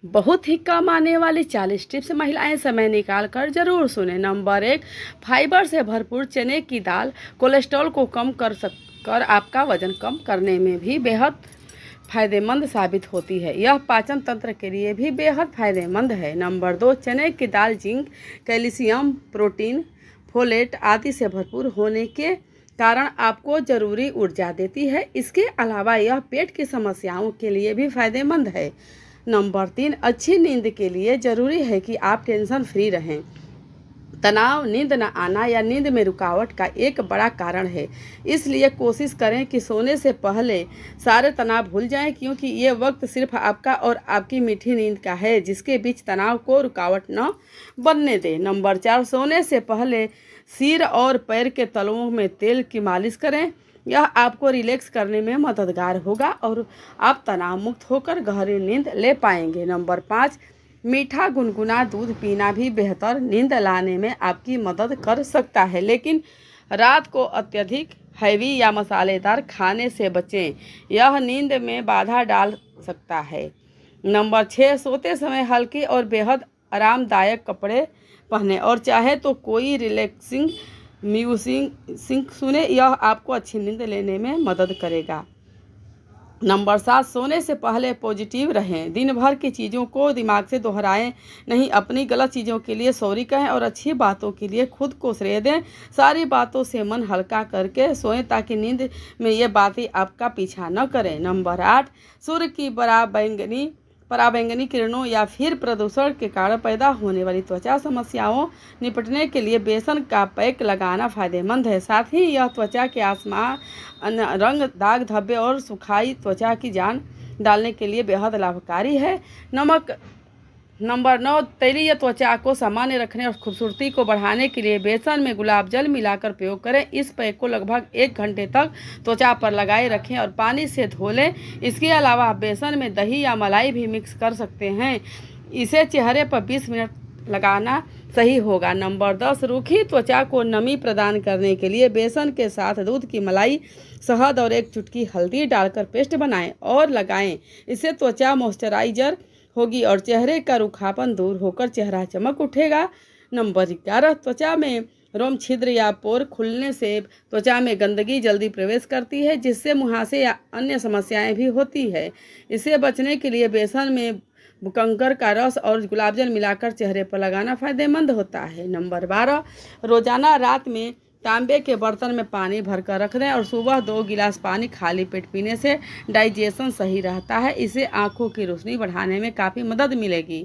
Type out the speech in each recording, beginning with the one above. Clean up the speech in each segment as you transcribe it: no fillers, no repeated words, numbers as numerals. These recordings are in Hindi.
बहुत ही कम आने वाली 40 टिप्स महिलाएं समय निकाल कर जरूर सुने। नंबर 1, फाइबर से भरपूर चने की दाल कोलेस्ट्रॉल को कम कर आपका वजन कम करने में भी बेहद फायदेमंद साबित होती है। यह पाचन तंत्र के लिए भी बेहद फायदेमंद है। नंबर 2, चने की दाल जिंक, कैल्शियम, प्रोटीन, फोलेट आदि से भरपूर होने के कारण आपको जरूरी ऊर्जा देती है। इसके अलावा यह पेट की समस्याओं के लिए भी फायदेमंद है। नंबर 3, अच्छी नींद के लिए ज़रूरी है कि आप टेंशन फ्री रहें। तनाव, नींद न आना या नींद में रुकावट का एक बड़ा कारण है। इसलिए कोशिश करें कि सोने से पहले सारे तनाव भूल जाएं, क्योंकि ये वक्त सिर्फ आपका और आपकी मीठी नींद का है, जिसके बीच तनाव को रुकावट न बनने दें। नंबर 4, सोने से पहले सिर और पैर के तलवों में तेल की मालिश करें। यह आपको रिलैक्स करने में मददगार होगा और आप तनाव मुक्त होकर गहरी नींद ले पाएंगे। नंबर 5, मीठा गुनगुना दूध पीना भी बेहतर नींद लाने में आपकी मदद कर सकता है, लेकिन रात को अत्यधिक हैवी या मसालेदार खाने से बचें। यह नींद में बाधा डाल सकता है। नंबर 6, सोते समय हल्के और बेहद आरामदायक कपड़े पहने और चाहे तो कोई रिलैक्सिंग म्यूजिक सुने। यह आपको अच्छी नींद लेने में मदद करेगा। नंबर 7, सोने से पहले पॉजिटिव रहें। दिन भर की चीज़ों को दिमाग से दोहराएं नहीं, अपनी गलत चीज़ों के लिए सॉरी कहें और अच्छी बातों के लिए खुद को श्रेय दें। सारी बातों से मन हल्का करके सोएं ताकि नींद में ये बातें आपका पीछा न करें। नंबर 8, सूर्य की पराबैंगनी किरणों या फिर प्रदूषण के कारण पैदा होने वाली त्वचा समस्याओं निपटने के लिए बेसन का पैक लगाना फायदेमंद है। साथ ही यह त्वचा के आसमान रंग, दाग धब्बे और सुखाई त्वचा की जान डालने के लिए बेहद लाभकारी है। नंबर 9, तैलीय त्वचा को सामान्य रखने और खूबसूरती को बढ़ाने के लिए बेसन में गुलाब जल मिलाकर प्रयोग करें। इस पैक को लगभग 1 घंटे तक त्वचा पर लगाए रखें और पानी से धो लें। इसके अलावा आप बेसन में दही या मलाई भी मिक्स कर सकते हैं। इसे चेहरे पर 20 मिनट लगाना सही होगा। नंबर 10, रूखी त्वचा को नमी प्रदान करने के लिए बेसन के साथ दूध की मलाई, शहद और 1 चुटकी हल्दी डालकर पेस्ट बनाएं और लगाएं। इससे त्वचा मॉइस्चराइजर होगी और चेहरे का रूखापन दूर होकर चेहरा चमक उठेगा। नंबर 11, त्वचा में रोम छिद्र या पोर खुलने से त्वचा में गंदगी जल्दी प्रवेश करती है, जिससे मुहासे या अन्य समस्याएं भी होती है। इससे बचने के लिए बेसन में बुकंकर का रस और गुलाब जल मिलाकर चेहरे पर लगाना फायदेमंद होता है। नंबर 12, रोजाना रात में तांबे के बर्तन में पानी भरकर रख दें और सुबह 2 गिलास पानी खाली पेट पीने से डाइजेशन सही रहता है। इससे आंखों की रोशनी बढ़ाने में काफ़ी मदद मिलेगी।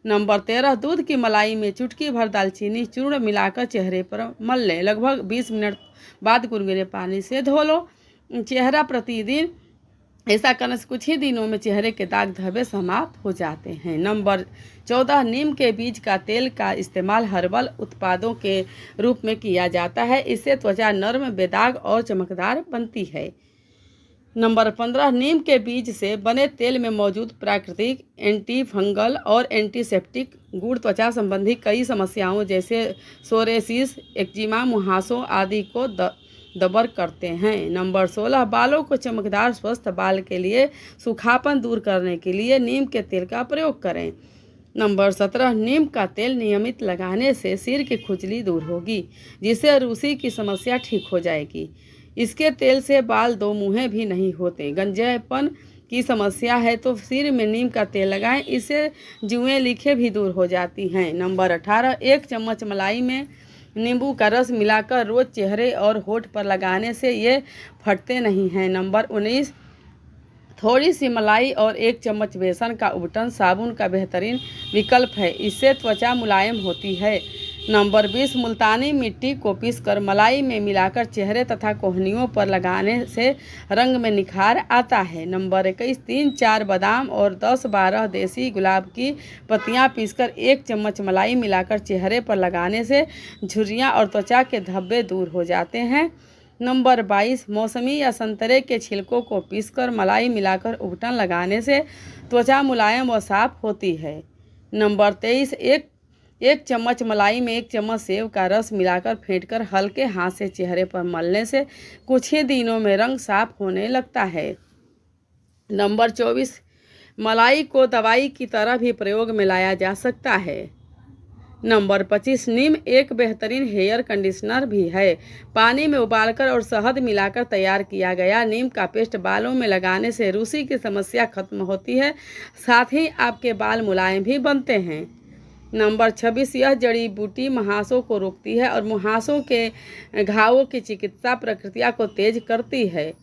नंबर 13, दूध की मलाई में चुटकी भर दालचीनी चूर्ण मिलाकर चेहरे पर मल लें। लगभग 20 मिनट बाद गुनगुने पानी से धो लो। चेहरा प्रतिदिन ऐसा करने से कुछ ही दिनों में चेहरे के दाग धब्बे समाप्त हो जाते हैं। नंबर 14, नीम के बीज का तेल का इस्तेमाल हर्बल उत्पादों के रूप में किया जाता है। इससे त्वचा नर्म, बेदाग और चमकदार बनती है। नंबर 15, नीम के बीज से बने तेल में मौजूद प्राकृतिक एंटी फंगल और एंटीसेप्टिक गुण त्वचा संबंधी कई समस्याओं जैसे सोरेसिस, एक्जिमा, मुहासों आदि को दबर करते हैं। नंबर 16, बालों को चमकदार स्वस्थ बाल के लिए सूखापन दूर करने के लिए नीम के तेल का प्रयोग करें। नंबर 17, नीम का तेल नियमित लगाने से सिर की खुजली दूर होगी, जिससे रूसी की समस्या ठीक हो जाएगी। इसके तेल से बाल दो मुँहे भी नहीं होते। गंजेपन की समस्या है तो सिर में नीम का तेल लगाएं, इससे जुएं लीखें भी दूर हो जाती हैं। नंबर 18, 1 चम्मच मलाई में नींबू का रस मिलाकर रोज चेहरे और होठ पर लगाने से ये फटते नहीं हैं। नंबर 19, थोड़ी सी मलाई और 1 चम्मच बेसन का उबटन साबुन का बेहतरीन विकल्प है। इससे त्वचा मुलायम होती है। नंबर 20, मुल्तानी मिट्टी को पीसकर मलाई में मिलाकर चेहरे तथा कोहनियों पर लगाने से रंग में निखार आता है। नंबर 21, 3-4 बादाम और 10-12 देसी गुलाब की पत्तियां पीसकर 1 चम्मच मलाई मिलाकर चेहरे पर लगाने से झुर्रियां और त्वचा के धब्बे दूर हो जाते हैं। नंबर 22, मौसमी या संतरे के छिलकों को पीसकर मलाई मिलाकर उबटन लगाने से त्वचा मुलायम और साफ होती है। नंबर 23, एक चम्मच मलाई में 1 चम्मच सेब का रस मिलाकर फेंटकर हल्के हाथ से चेहरे पर मलने से कुछ ही दिनों में रंग साफ होने लगता है। नंबर 24, मलाई को दवाई की तरह भी प्रयोग में लाया जा सकता है। नंबर 25, नीम एक बेहतरीन हेयर कंडीशनर भी है। पानी में उबालकर और शहद मिलाकर तैयार किया गया नीम का पेस्ट बालों में लगाने से रूसी की समस्या खत्म होती है, साथ ही आपके बाल मुलायम भी बनते हैं। नंबर 26, यह जड़ी बूटी मुहासों को रोकती है और मुहासों के घावों की चिकित्सा प्रक्रिया को तेज करती है।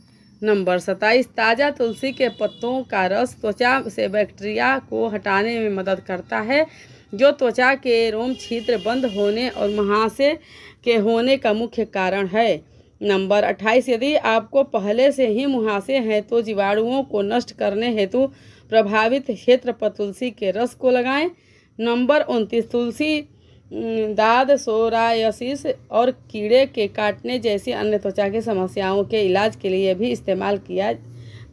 नंबर 27, ताज़ा तुलसी के पत्तों का रस त्वचा से बैक्टीरिया को हटाने में मदद करता है, जो त्वचा के रोम छिद्र बंद होने और मुहासे के होने का मुख्य कारण है। नंबर 28, यदि आपको पहले से ही मुहासे हैं तो जीवाणुओं को नष्ट करने हेतु प्रभावित क्षेत्र पर तुलसी के रस को लगाएं। नंबर 29, तुलसी दाद, सोरायसिस और कीड़े के काटने जैसी अन्य त्वचा की समस्याओं के इलाज के लिए भी इस्तेमाल किया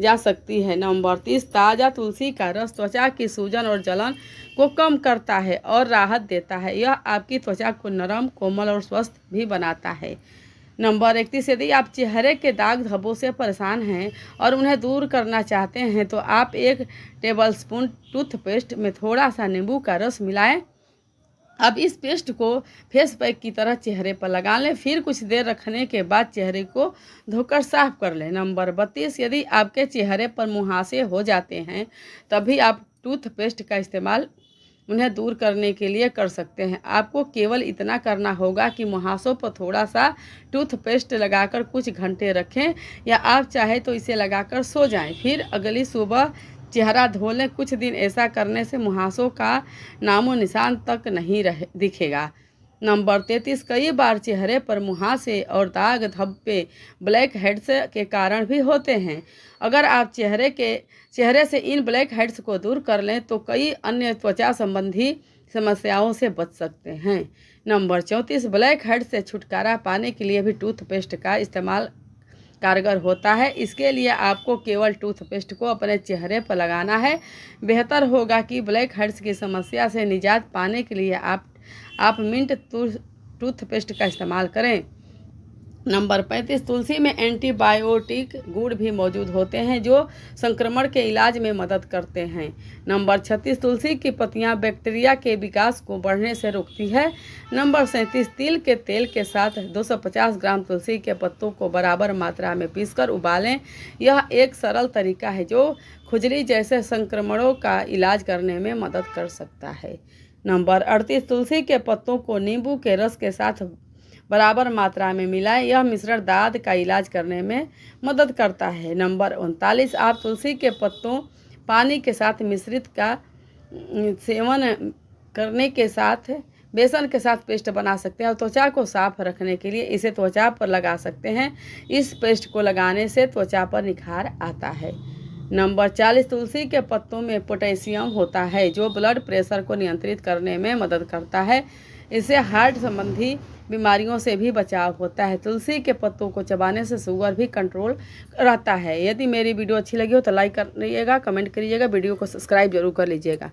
जा सकती है। नंबर 30, ताज़ा तुलसी का रस त्वचा की सूजन और जलन को कम करता है और राहत देता है। यह आपकी त्वचा को नरम, कोमल और स्वस्थ भी बनाता है। नंबर 31, यदि आप चेहरे के दाग धब्बों से परेशान हैं और उन्हें दूर करना चाहते हैं तो आप 1 टेबलस्पून टूथपेस्ट में थोड़ा सा नींबू का रस मिलाएं। अब इस पेस्ट को फेस पैक की तरह चेहरे पर लगा लें, फिर कुछ देर रखने के बाद चेहरे को धोकर साफ कर लें। नंबर 32, यदि आपके चेहरे पर मुहासे हो जाते हैं तभी आप टूथपेस्ट का इस्तेमाल उन्हें दूर करने के लिए कर सकते हैं। आपको केवल इतना करना होगा कि मुहासों पर थोड़ा सा टूथपेस्ट लगाकर कुछ घंटे रखें, या आप चाहे तो इसे लगाकर सो जाएं, फिर अगली सुबह चेहरा धो लें। कुछ दिन ऐसा करने से मुहासों का नामो निशान तक नहीं दिखेगा। नंबर 33, कई बार चेहरे पर मुहासे और दाग धब्बे ब्लैक हेड्स के कारण भी होते हैं। अगर आप चेहरे से इन ब्लैक हेड्स को दूर कर लें तो कई अन्य त्वचा संबंधी समस्याओं से बच सकते हैं। नंबर 34, ब्लैक हेड्स से छुटकारा पाने के लिए भी टूथपेस्ट का इस्तेमाल कारगर होता है। इसके लिए आपको केवल टूथपेस्ट को अपने चेहरे पर लगाना है। बेहतर होगा कि ब्लैक हेड्स की समस्या से निजात पाने के लिए आप मिंट टूथपेस्ट का इस्तेमाल करें। नंबर 35, तुलसी में एंटीबायोटिक गुण भी मौजूद होते हैं जो संक्रमण के इलाज में मदद करते हैं। नंबर 36, तुलसी की पत्तियां बैक्टीरिया के विकास को बढ़ने से रोकती है। नंबर 37, तिल के तेल के साथ 250 ग्राम तुलसी के पत्तों को बराबर मात्रा में पीसकर उबालें। यह एक सरल तरीका है जो खुजली जैसे संक्रमणों का इलाज करने में मदद कर सकता है। नंबर 38, तुलसी के पत्तों को नींबू के रस के साथ बराबर मात्रा में मिलाएं। यह मिश्रण दाद का इलाज करने में मदद करता है। नंबर 39, आप तुलसी के पत्तों पानी के साथ मिश्रित का सेवन करने के साथ बेसन के साथ पेस्ट बना सकते हैं और त्वचा को साफ रखने के लिए इसे त्वचा पर लगा सकते हैं। इस पेस्ट को लगाने से त्वचा पर निखार आता है। नंबर 40, तुलसी के पत्तों में पोटेशियम होता है जो ब्लड प्रेशर को नियंत्रित करने में मदद करता है। इससे हार्ट संबंधी बीमारियों से भी बचाव होता है। तुलसी के पत्तों को चबाने से शुगर भी कंट्रोल रहता है। यदि मेरी वीडियो अच्छी लगी हो तो लाइक करिएगा, कमेंट करिएगा, वीडियो को सब्सक्राइब जरूर कर लीजिएगा।